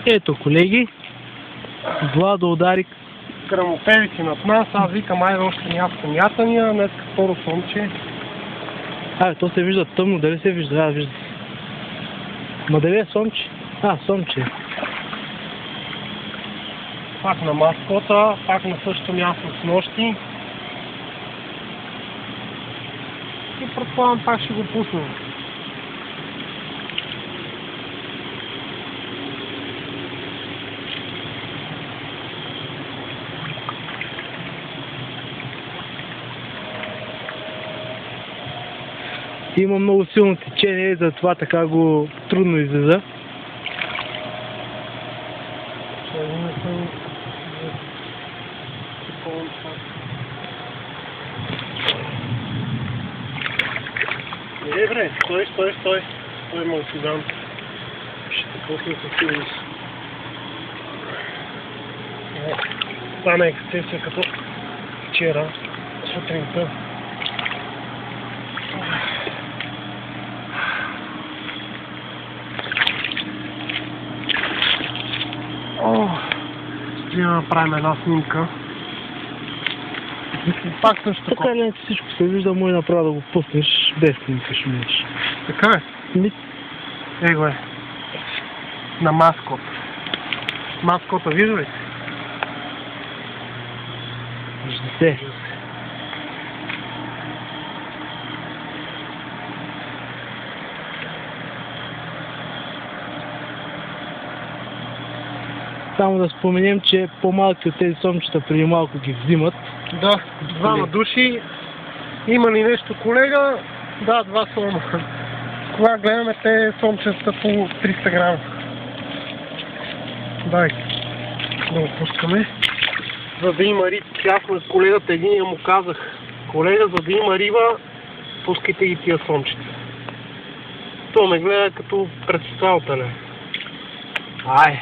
Ето, колеги, Владо удари грамофелици над нас. Аз викам, айде още някакво мятания, днес второ сомче. То се вижда тъмно, дали се вижда? Вижда. Ма дали е сомче? Сомче. Пак на маскота, пак на същото място с нощи. И предполагам, пак ще го пуснем. Има много силно течение и затова така го трудно излиза. Бре, стой. Стой, малциган. Ще те пусне със сигурност. Стана ексцесия като вчера, сутринта. Ще направим една снимка. Пак също така. Така ли всичко се вижда, му и направо да го пуснеш без снимка ще минеш. Така е? Его е. На маскот. Маскота вижда ли? Вижда се. Само да споменем, че по-малки от тези сомчета преди малко ги взимат. Да, двама души. Има ли нещо, колега? Да, 2 сома. Кога гледаме те сомчета по 300 грама. Дай да го пускаме. За да има риба, аз на колегата един му казах: колега, за да има риба, пускайте ги тия сомчета. То ме гледа като председателя. Ай!